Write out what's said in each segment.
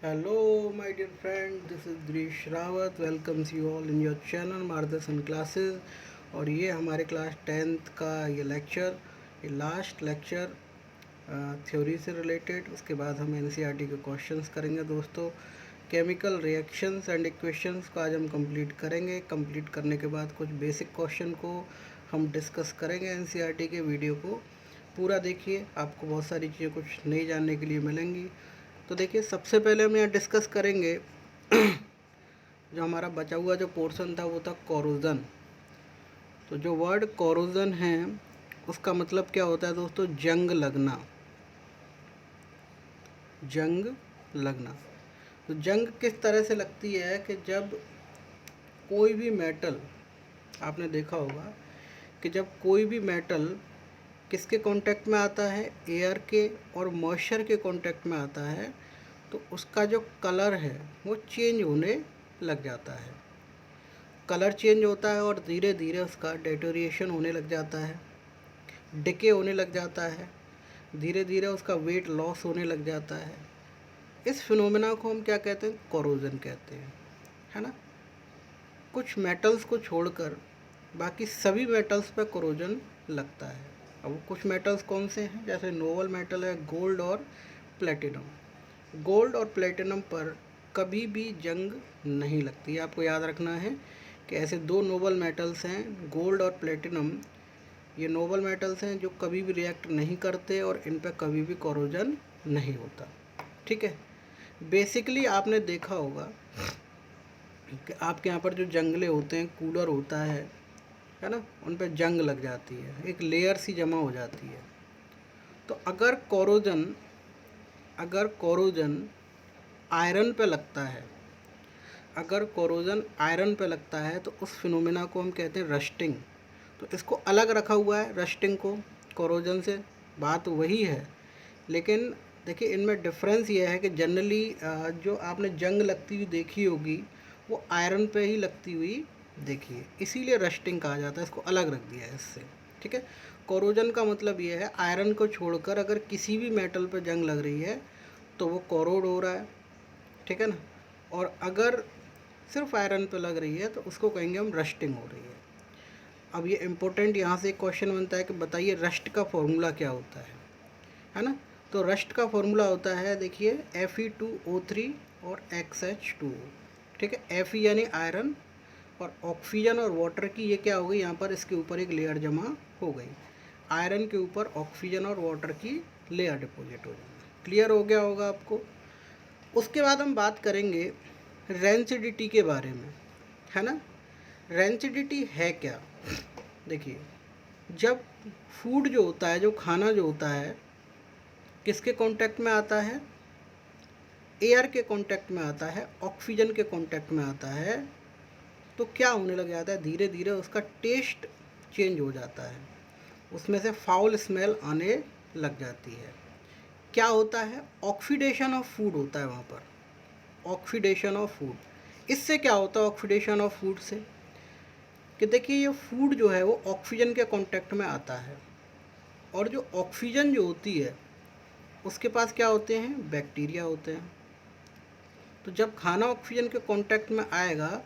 Hello, my dear friend. This is Drish Rawat. Welcomes you all in your channel मार्गदर्शन classes. और ये हमारे class 10th का ये लेक्चर, ये लास्ट लेक्चर थ्योरी से रिलेटेड। उसके बाद हम एनसीईआरटी के क्वेश्चंस करेंगे दोस्तों। केमिकल रिएक्शंस एंड इक्वेशंस को आज हम कंप्लीट करेंगे। कंप्लीट करने के बाद कुछ बेसिक क्वेश्चन को हम डिस्कस करेंगे। एनसीईआरटी के वीडियो को पूरा देखिए, आपको बहुत सारी चीज़ें कुछ नई जानने के लिए मिलेंगी। तो देखिए, सबसे पहले हम यहाँ डिस्कस करेंगे जो हमारा बचा हुआ जो पोर्शन था वो था कोरोजन। तो जो वर्ड कोरोजन है उसका मतलब क्या होता है दोस्तों? जंग लगना। जंग लगना। तो जंग किस तरह से लगती है कि जब कोई भी मेटल, आपने देखा होगा कि जब कोई भी मेटल किसके कांटेक्ट में आता है, एयर के और मॉइस्चर के कांटेक्ट में आता है, तो उसका जो कलर है वो चेंज होने लग जाता है। कलर चेंज होता है और धीरे धीरे उसका डेटोरिएशन होने लग जाता है, डिके होने लग जाता है, धीरे धीरे उसका वेट लॉस होने लग जाता है। इस फिनोमेना को हम क्या कहते हैं? कोरोजन कहते हैं, है ना। कुछ मेटल्स को छोड़कर बाकी सभी मेटल्स पे कोरोजन लगता है। अब वो कुछ मेटल्स कौन से हैं? जैसे नोबल मेटल है गोल्ड और प्लेटिनम। गोल्ड और प्लेटिनम पर कभी भी जंग नहीं लगती। आपको याद रखना है कि ऐसे दो नोबल मेटल्स हैं, गोल्ड और प्लेटिनम। ये नोबल मेटल्स हैं जो कभी भी रिएक्ट नहीं करते और इन पर कभी भी कोरोजन नहीं होता। ठीक है। बेसिकली आपने देखा होगा कि आपके यहाँ पर जो जंगले होते हैं, कूलर होता है ना, उन पर जंग लग जाती है, एक लेयर सी जमा हो जाती है। तो अगर कोरोजन आयरन पे लगता है, अगर कोरोजन आयरन पे लगता है तो उस फिनोमेना को हम कहते हैं रस्टिंग। तो इसको अलग रखा हुआ है रस्टिंग को कोरोजन से, बात वही है। लेकिन देखिए, इनमें डिफरेंस ये है कि जनरली जो आपने जंग लगती हुई देखी होगी वो आयरन पे ही लगती हुई देखी है, इसीलिए रस्टिंग कहा जाता है। इसको अलग रख दिया है इससे। ठीक है। कोरोजन का मतलब ये है आयरन को छोड़कर अगर किसी भी मेटल पर जंग लग रही है तो वो कोरोड हो रहा है। ठीक है ना। और अगर सिर्फ आयरन पे लग रही है तो उसको कहेंगे हम रस्टिंग हो रही है। अब ये इम्पोर्टेंट यहाँ से एक क्वेश्चन बनता है कि बताइए रस्ट का फॉर्मूला क्या होता है ना। तो रस्ट का फॉर्मूला होता है, देखिए, Fe2O3 और XH2। ठीक है। Fe यानी आयरन, और ऑक्सीजन और वाटर की ये क्या हो गई, यहाँ पर इसके ऊपर एक लेयर जमा हो गई। आयरन के ऊपर ऑक्सीजन और वाटर की लेयर डिपॉजिट हो जाना। क्लियर हो गया होगा आपको। उसके बाद हम बात करेंगे रेंसिडिटी के बारे में, है ना। रेंसिडिटी है क्या? देखिए, जब फूड जो होता है, जो खाना जो होता है, किसके कांटेक्ट में आता है? एयर के कांटेक्ट में आता है, ऑक्सीजन के कांटेक्ट में आता है, तो क्या होने लग जाता है? धीरे धीरे उसका टेस्ट चेंज हो जाता है, उसमें से फाउल स्मेल आने लग जाती है। क्या होता है? ऑक्सीडेशन ऑफ फूड होता है वहाँ पर, ऑक्सीडेशन ऑफ फूड। इससे क्या होता है ऑक्सीडेशन ऑफ फूड से? कि देखिए, ये फूड जो है वो ऑक्सीजन के कांटेक्ट में आता है, और जो ऑक्सीजन जो होती है उसके पास क्या होते हैं? बैक्टीरिया होते हैं। तो जब खाना ऑक्सीजन के कांटेक्ट में आएगा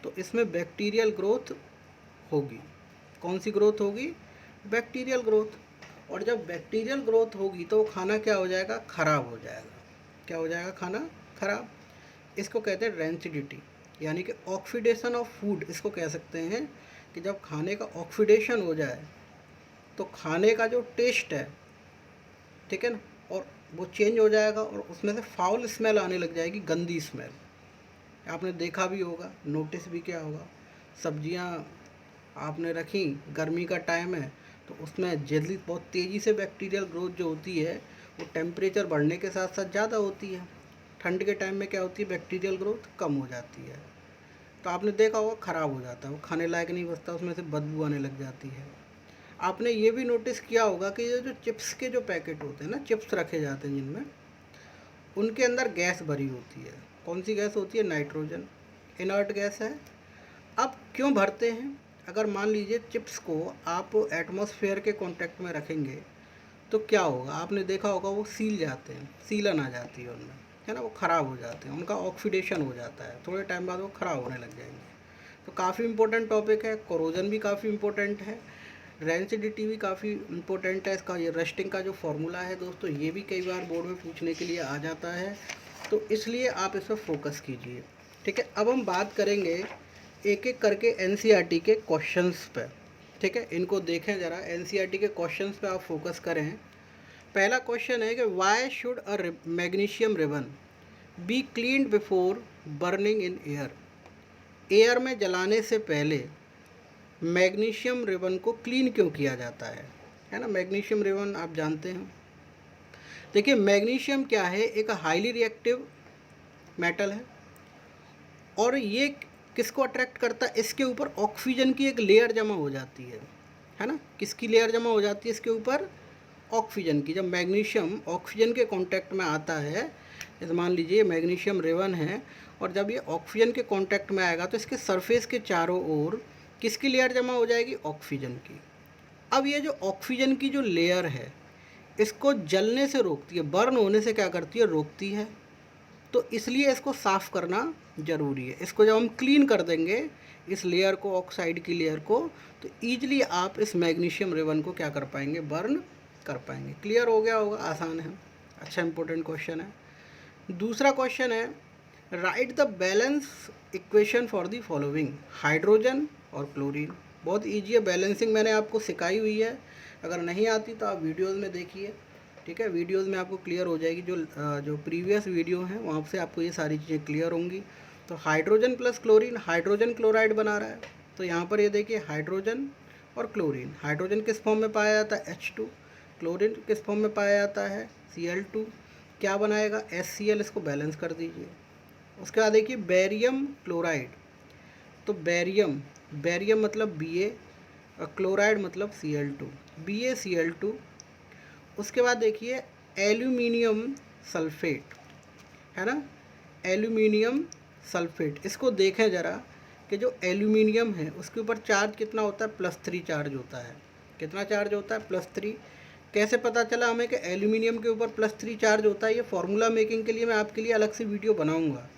तो इसमें बैक्टीरियल ग्रोथ होगी। कौन सी ग्रोथ होगी? Bacterial growth. और जब बैक्टीरियल ग्रोथ होगी तो खाना क्या हो जाएगा? ख़राब हो जाएगा। क्या हो जाएगा? खाना ख़राब। इसको कहते हैं रेंसिडिटी, यानी कि ऑक्सीडेशन ऑफ फूड। इसको कह सकते हैं कि जब खाने का ऑक्सीडेशन हो जाए तो खाने का जो टेस्ट है, ठीक है ना, और वो चेंज हो जाएगा और उसमें से फाउल स्मेल आने लग जाएगी, गंदी स्मेल। आपने देखा भी होगा, नोटिस भी किया होगा, सब्जियां आपने रखी, गर्मी का टाइम है तो उसमें जल्दी बहुत तेज़ी से बैक्टीरियल ग्रोथ जो होती है वो टेम्परेचर बढ़ने के साथ साथ ज़्यादा होती है। ठंड के टाइम में क्या होती है? बैक्टीरियल ग्रोथ कम हो जाती है। तो आपने देखा होगा ख़राब हो जाता है, वो खाने लायक नहीं बचता, उसमें से बदबू आने लग जाती है। आपने ये भी नोटिस किया होगा कि ये जो चिप्स के जो पैकेट होते हैं ना, चिप्स रखे जाते हैं जिनमें, उनके अंदर गैस भरी होती है। कौन सी गैस होती है? नाइट्रोजन, इनर्ट गैस है। अब क्यों भरते हैं? अगर मान लीजिए चिप्स को आप एटमॉस्फेयर के कांटेक्ट में रखेंगे तो क्या होगा? आपने देखा होगा वो सील जाते हैं, सीलन आ जाती है उनमें, है ना, वो ख़राब हो जाते हैं, उनका ऑक्सीडेशन हो जाता है, थोड़े टाइम बाद वो ख़राब होने लग जाएंगे। तो काफ़ी इंपॉर्टेंट टॉपिक है। कोरोजन भी काफ़ी इंपॉर्टेंट है, रेंसिडिटी भी काफ़ी इंपॉर्टेंट है। इसका ये रस्टिंग का जो फॉर्मूला है दोस्तों, ये भी कई बार बोर्ड में पूछने के लिए आ जाता है, तो इसलिए आप इस पर फोकस कीजिए। ठीक है, अब हम बात करेंगे एक एक करके एनसीईआरटी के क्वेश्चंस पे। ठीक है, इनको देखें ज़रा, एनसीईआरटी के क्वेश्चंस पे आप फोकस करें। पहला क्वेश्चन है कि why should a magnesium ribbon be cleaned before burning in air. Air में जलाने से पहले मैग्नीशियम रिबन को क्लीन क्यों किया जाता है ना। मैग्नीशियम रिबन आप जानते हैं। देखिए, मैग्नीशियम क्या है, एक हाईली रिएक्टिव मेटल है, और ये किसको अट्रैक्ट करता है, इसके ऊपर ऑक्सीजन की एक लेयर जमा हो जाती है ना। किसकी लेयर जमा हो जाती है इसके ऊपर, ऑक्सीजन की। जब मैग्नीशियम ऑक्सीजन के कांटेक्ट में आता है, जैसे मान लीजिए मैग्नीशियम रेवन है, और जब ये ऑक्सीजन के कांटेक्ट में आएगा तो इसके सरफेस के चारों ओर किसकी लेयर जमा हो जाएगी, ऑक्सीजन की। अब ये जो ऑक्सीजन की जो लेयर है, इसको जलने से रोकती है, बर्न होने से क्या करती है, रोकती है। तो इसलिए इसको साफ़ करना ज़रूरी है। इसको जब हम क्लीन कर देंगे, इस लेयर को, ऑक्साइड की लेयर को, तो ईजिली आप इस मैग्नीशियम रिबन को क्या कर पाएंगे, बर्न कर पाएंगे। क्लियर हो गया होगा, आसान है। अच्छा, इंपॉर्टेंट क्वेश्चन है। दूसरा क्वेश्चन है, right the balance equation for the following, hydrogen और क्लोरीन। बहुत ईजी है, बैलेंसिंग मैंने आपको सिखाई हुई है, अगर नहीं आती तो आप वीडियोज़ में देखिए। ठीक है, वीडियोज़ में आपको क्लियर हो जाएगी, जो प्रीवियस वीडियो हैं वहाँ से आपको ये सारी चीज़ें क्लियर होंगी। तो hydrogen plus chlorine, hydrogen chloride बना रहा है, तो यहाँ पर ये देखिए हाइड्रोजन और क्लोरीन। हाइड्रोजन किस फॉर्म में पाया जाता है, H2। क्लोरीन किस फॉर्म में पाया जाता है, Cl2। क्या बनाएगा, HCl। इसको बैलेंस कर दीजिए। उसके बाद देखिए बेरियम क्लोराइड, तो बेरियम मतलब Ba, और क्लोराइड मतलब Cl2, BaCl2। उसके बाद देखिए एल्यूमिनियम सल्फेट, है ना, एल्यूमिनियम सल्फेट। इसको देखें ज़रा कि जो एल्यूमिनियम है उसके ऊपर चार्ज कितना होता है, +3 चार्ज होता है। कितना चार्ज होता है, +3। कैसे पता चला हमें कि एल्यूमिनियम के ऊपर +3 चार्ज होता है, ये फार्मूला मेकिंग के लिए मैं आपके लिए अलग से वीडियो बनाऊंगा,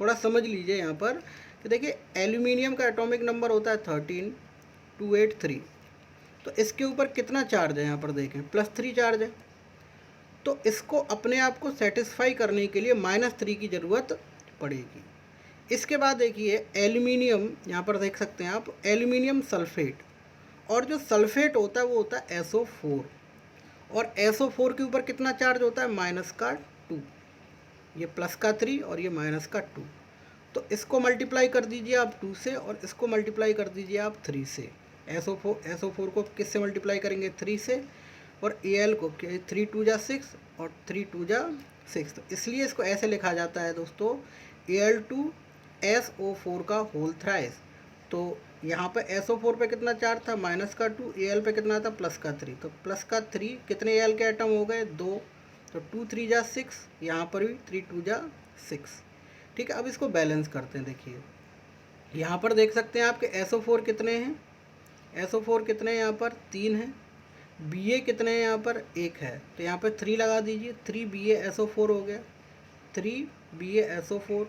थोड़ा समझ लीजिए यहाँ पर कि देखिए एल्यूमिनियम का एटॉमिक नंबर होता है 13283। तो इसके ऊपर कितना चार्ज है, यहाँ पर देखें +3 चार्ज है। तो इसको अपने आप को सेटिस्फाई करने के लिए -3 की ज़रूरत पड़ेगी। इसके बाद देखिए एल्यूमिनियम, यहाँ पर देख सकते हैं आप एल्यूमिनियम सल्फेट, और जो सल्फेट होता है वो होता है SO4, और SO4 के ऊपर कितना चार्ज होता है, -2। ये +3 और ये -2। तो इसको मल्टीप्लाई कर दीजिए आप 2 से, और इसको मल्टीप्लाई कर दीजिए आप 3 से। SO4 को किससे मल्टीप्लाई करेंगे, 3 से, और Al को 3 2 जा 6 और 3 2 जा 6। तो इसलिए इसको ऐसे लिखा जाता है दोस्तों, Al2SO4 का होल थ्राइस। तो यहाँ पे SO4 पे कितना चार्ज था, -2, Al पे कितना था, +3। तो +3 कितने Al के आइटम हो गए, 2। तो 2 3 जा 6, यहाँ पर भी 3 2 जा 6। ठीक है, अब इसको बैलेंस करते हैं। देखिए यहाँ पर देख सकते हैं आपके SO4 कितने हैं, SO4 कितने हैं, यहाँ पर 3 हैं। Ba कितने हैं, यहाँ पर 1 है, तो यहाँ पर 3 लगा दीजिए, 3 BaSO4 हो गया, 3 BaSO4।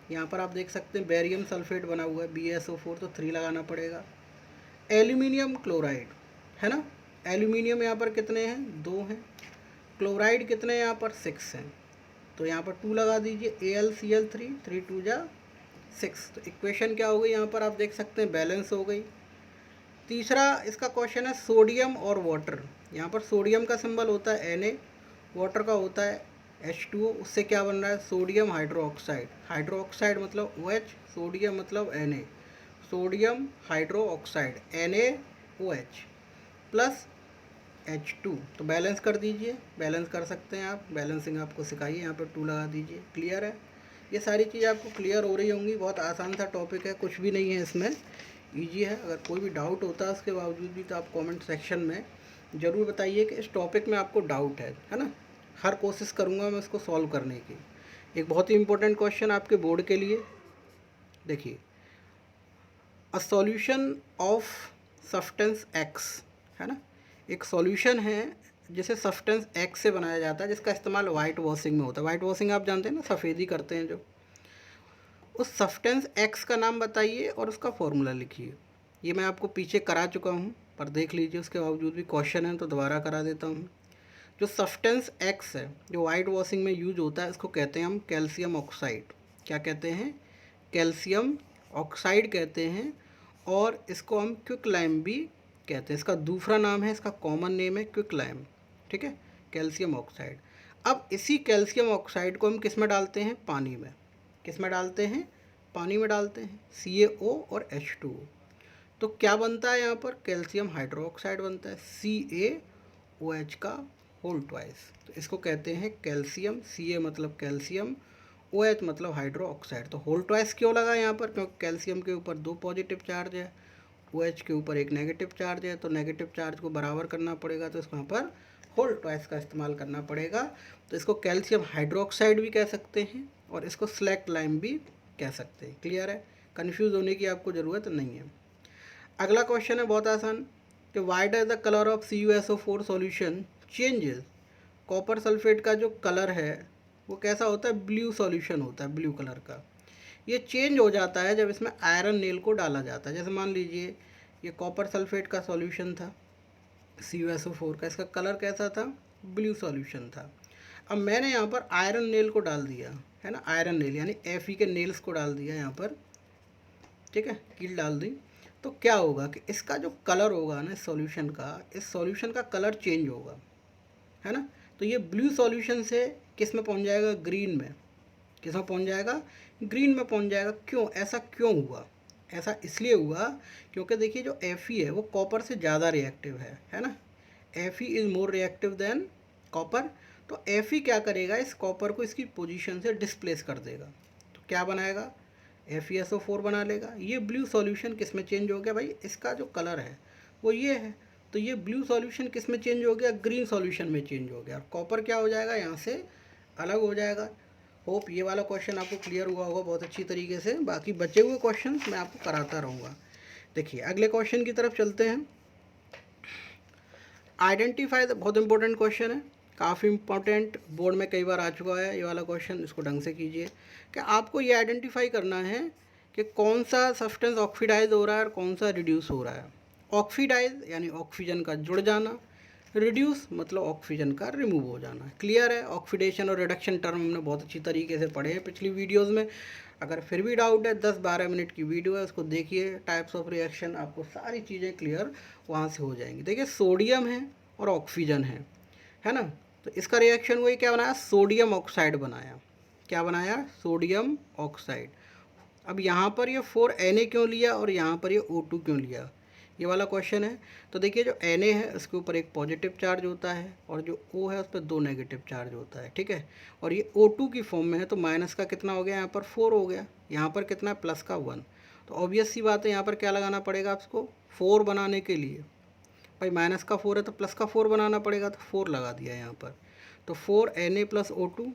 यहाँ पर आप देख सकते हैं बेरियम सल्फेट बना हुआ है, BaSO4, तो 3 लगाना पड़ेगा। एल्यूमिनियम क्लोराइड, है ना, एल्यूमिनियम यहाँ पर कितने हैं, 2 हैं। क्लोराइड कितने हैं, यहाँ पर 6 हैं, तो यहाँ पर 2 लगा दीजिए, AlCl3, 3 2 जा 6। तो इक्वेशन क्या हो गई, यहाँ पर आप देख सकते हैं बैलेंस हो गई। तीसरा इसका क्वेश्चन है सोडियम और वाटर। यहाँ पर सोडियम का सिंबल होता है Na, वाटर का होता है H2O। उससे क्या बन रहा है, सोडियम हाइड्रोक्साइड। हाइड्रोक्साइड मतलब OH, सोडियम मतलब Na, sodium hydroxide NaOH plus H2। तो बैलेंस कर दीजिए, बैलेंस कर सकते हैं आप, बैलेंसिंग आपको सिखाइए, यहाँ पर 2 लगा दीजिए। क्लियर है, ये सारी चीज़ आपको क्लियर हो रही होंगी। बहुत आसान सा टॉपिक है, कुछ भी नहीं है इसमें, ईजी है। अगर कोई भी डाउट होता है उसके बावजूद भी, तो आप कमेंट सेक्शन में ज़रूर बताइए कि इस टॉपिक में आपको डाउट है ना। हर कोशिश करूँगा मैं इसको सॉल्व करने की। एक बहुत ही इंपॉर्टेंट क्वेश्चन आपके बोर्ड के लिए, देखिए, a solution of substance X, है ना, एक सॉल्यूशन है जिसे सब्सटेंस एक्स से बनाया जाता है, जिसका इस्तेमाल वाइट वॉशिंग में होता है। वाइट वॉशिंग आप जानते हैं ना, सफ़ेदी करते हैं जो। उस सब्सटेंस एक्स का नाम बताइए और उसका फॉर्मूला लिखिए। ये मैं आपको पीछे करा चुका हूँ, पर देख लीजिए, उसके बावजूद भी क्वेश्चन है तो दोबारा करा देता हूँ। जो सब्सटेंस एक्स है जो वाइट वॉशिंग में यूज होता है, उसको कहते हैं हम कैल्शियम ऑक्साइड। क्या कहते हैं? कैल्शियम ऑक्साइड कहते हैं। और इसको हम क्विक लाइम भी कहते हैं। इसका दूसरा नाम है, इसका कॉमन नेम है क्विक लाइम। ठीक है, कैल्शियम ऑक्साइड। अब इसी कैल्शियम ऑक्साइड को हम किस में डालते हैं? पानी में। किस में डालते हैं? पानी में डालते हैं, CaO और H2O। तो क्या बनता है यहाँ पर? कैल्शियम हाइड्रोक्साइड बनता है, CaOH का होल ट्वाइस। तो इसको कहते हैं कैल्शियम। Ca मतलब कैल्शियम, OH मतलब हाइड्रो ऑक्साइड। तो होल ट्वाइस क्यों लगा यहाँ पर? क्योंकि कैल्शियम के ऊपर 2 पॉजिटिव चार्ज है, OH के ऊपर 1 नेगेटिव चार्ज है। तो नेगेटिव चार्ज को बराबर करना पड़ेगा, तो इसको यहाँ पर होल ट्वाइस का इस्तेमाल करना पड़ेगा। तो इसको कैल्शियम हाइड्रोक्साइड भी कह सकते हैं और इसको स्लैक्ट लाइम भी कह सकते हैं। क्लियर है? कन्फ्यूज़ होने की आपको ज़रूरत नहीं है। अगला क्वेश्चन है बहुत आसान, कि why does the colour of CuSO4 solution changes. Copper sulphate का जो कलर है वो कैसा होता है? ब्लू सॉल्यूशन होता है, ब्लू कलर का। ये चेंज हो जाता है जब इसमें आयरन नेल को डाला जाता है। जैसे मान लीजिए ये कॉपर सल्फेट का सॉल्यूशन था, CuSO4 का, इसका कलर कैसा था? ब्लू सॉल्यूशन था। अब मैंने यहाँ पर आयरन नेल को डाल दिया है ना, आयरन नेल यानी Fe के नेल्स को डाल दिया यहाँ पर। ठीक है, कील डाल दी। तो क्या होगा कि इसका जो कलर होगा ना, इस सॉल्यूशन का कलर चेंज होगा, है ना। तो ये ब्लू सॉल्यूशन से किस में पहुंच जाएगा? ग्रीन में। किस में पहुंच जाएगा? ग्रीन में पहुंच जाएगा। क्यों? ऐसा क्यों हुआ? ऐसा इसलिए हुआ क्योंकि देखिए जो Fe है वो कॉपर से ज़्यादा रिएक्टिव है ना। Fe is more reactive than copper. तो Fe क्या करेगा? इस कॉपर को इसकी पोजीशन से डिस्प्लेस कर देगा। तो क्या बनाएगा? FeSO4 बना लेगा। ये ब्लू सॉल्यूशन किस में चेंज हो गया भाई? इसका जो कलर है वो ये है, तो ये ब्लू सॉल्यूशन किस में चेंज हो गया? ग्रीन सॉल्यूशन में चेंज हो गया। और कॉपर क्या हो जाएगा? यहाँ से अलग हो जाएगा। होप ये वाला क्वेश्चन आपको क्लियर हुआ होगा बहुत अच्छी तरीके से। बाकी बचे हुए क्वेश्चन मैं आपको कराता रहूँगा। देखिए अगले क्वेश्चन की तरफ चलते हैं। आइडेंटिफाई द, बहुत इंपॉर्टेंट क्वेश्चन है, काफ़ी इंपॉर्टेंट, बोर्ड में कई बार आ चुका है ये वाला क्वेश्चन। इसको ढंग से कीजिए कि आपको ये आइडेंटिफाई करना है कि कौन सा सब्सटेंस ऑक्सीडाइज हो रहा है और कौन सा रिड्यूस हो रहा है। ऑक्सीडाइज यानी ऑक्सीजन का जुड़ जाना, रिड्यूस मतलब ऑक्सीजन का रिमूव हो जाना। क्लियर है? ऑक्सीडेशन और रिडक्शन टर्म हमने बहुत अच्छी तरीके से पढ़े हैं पिछली वीडियोज़ में। अगर फिर भी डाउट है, 10-12 मिनट की वीडियो है, उसको देखिए। टाइप्स ऑफ रिएक्शन, आपको सारी चीज़ें क्लियर वहाँ से हो जाएंगी। देखिए सोडियम है और ऑक्सीजन है ना। तो इसका रिएक्शन वही क्या बनाया? सोडियम ऑक्साइड बनाया। क्या बनाया? Sodium oxide. अब यहाँ पर ये 4Na क्यों लिया और यहाँ पर ये O2 क्यों लिया? ये वाला क्वेश्चन है। तो देखिए जो Na है उसके ऊपर एक पॉजिटिव चार्ज होता है और जो O है उस पर 2 नेगेटिव चार्ज होता है। ठीक है, और ये O2 की फॉर्म में है, तो माइनस का कितना हो गया? यहाँ पर 4 हो गया। यहाँ पर कितना है? प्लस का 1। तो ऑब्वियस सी बात है, यहाँ पर क्या लगाना पड़ेगा आपको? 4 बनाने के लिए। भाई माइनस का 4 है तो प्लस का 4 बनाना पड़ेगा, तो 4 लगा दिया यहाँ पर। तो 4Na + O2,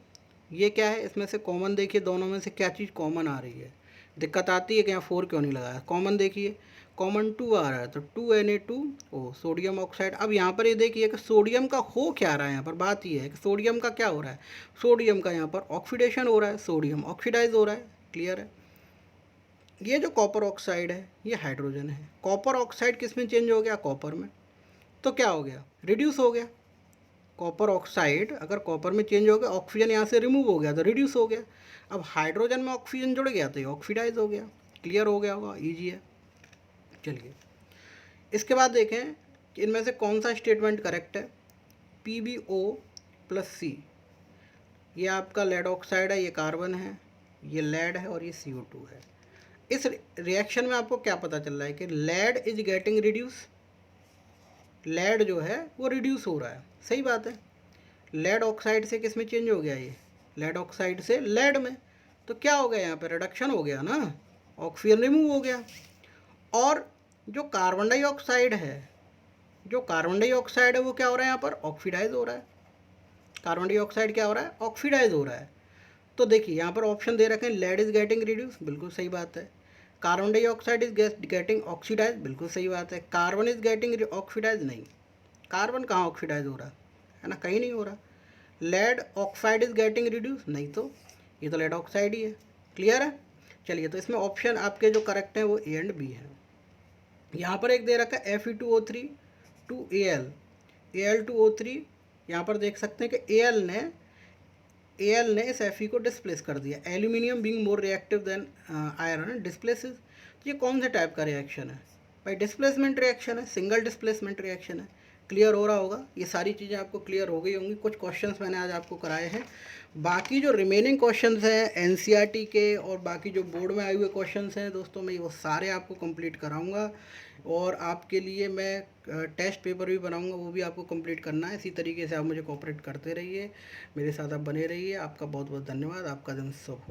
ये क्या है? इसमें से कॉमन देखिए, दोनों में से क्या चीज़ कॉमन आ रही है? दिक्कत आती है कि यहाँ 4 क्यों नहीं लगाया। कॉमन देखिए, कॉमन 2 आ रहा है, तो 2Na2O सोडियम ऑक्साइड। अब यहाँ पर ये देखिए कि सोडियम का हो क्या रहा है। यहाँ पर बात ये है कि सोडियम का क्या हो रहा है? सोडियम का यहाँ पर ऑक्सीडेशन हो रहा है, सोडियम ऑक्सीडाइज हो रहा है। क्लियर है? ये जो कॉपर ऑक्साइड है ये हाइड्रोजन है। कॉपर ऑक्साइड किस में चेंज हो गया? कॉपर में। तो क्या हो गया? रिड्यूस हो गया। कॉपर ऑक्साइड अगर कॉपर में चेंज हो गया, ऑक्सीजन यहाँ से रिमूव हो गया तो रिड्यूस हो गया। अब हाइड्रोजन में ऑक्सीजन जुड़ गया तो ये ऑक्सीडाइज हो गया। क्लियर हो गया होगा? ईजी है। चलिए इसके बाद देखें कि इनमें से कौन सा स्टेटमेंट करेक्ट है। PbO+C, ये आपका लेड ऑक्साइड है, ये कार्बन है, ये लेड है और ये CO2 है। इस रिएक्शन में आपको क्या पता चल रहा है कि lead is getting reduce. Lead जो है वो रिड्यूस हो रहा है। सही बात है। लेड ऑक्साइड से किस में चेंज हो गया? ये लेड ऑक्साइड से लेड में। तो क्या हो गया? यहाँ पे रिडक्शन हो गया ना, ऑक्सीजन रिमूव हो गया। और जो कार्बन डाइऑक्साइड है, वो क्या हो रहा है? यहाँ पर ऑक्सीडाइज हो रहा है। कार्बन डाइऑक्साइड क्या हो रहा है? ऑक्सीडाइज हो रहा है। तो देखिए यहाँ पर ऑप्शन दे रखे हैं, लेड इज गेटिंग रिड्यूस, बिल्कुल सही बात है। Carbon dioxide is getting oxidise, बिल्कुल सही बात है। कार्बन इज गेटिंग ऑक्सीडाइज, नहीं। कार्बन कहाँ ऑक्सीडाइज हो रहा है? है ना, कहीं नहीं हो रहा। Lead oxide is getting reduce, नहीं तो ये तो लेड ऑक्साइड ही है। क्लियर है। चलिए, तो इसमें ऑप्शन आपके जो करेक्ट हैं वो ए एंड बी है। यहाँ पर एक दे रखा है Fe2O3 टू Al, Al2O3, यहाँ पर देख सकते हैं कि Al ने इस Fe को डिस्प्लेस कर दिया। Aluminium being more reactive than iron displaces. तो ये कौन से टाइप का रिएक्शन है भाई? डिस्प्लेसमेंट रिएक्शन है, सिंगल डिस्प्लेसमेंट रिएक्शन है। क्लियर हो रहा होगा, ये सारी चीज़ें आपको क्लियर हो गई होंगी। कुछ क्वेश्चंस मैंने आज आपको कराए हैं, बाकी जो रिमेनिंग क्वेश्चंस हैं एनसीईआरटी के और बाकी जो बोर्ड में आए हुए क्वेश्चंस हैं दोस्तों, मैं वो सारे आपको कंप्लीट कराऊंगा और आपके लिए मैं टेस्ट पेपर भी बनाऊंगा, वो भी आपको कंप्लीट करना है। इसी तरीके से आप मुझे कोऑपरेट करते रहिए, मेरे साथ आप बने रहिए। आपका बहुत बहुत धन्यवाद। आपका दिन शुभ हो।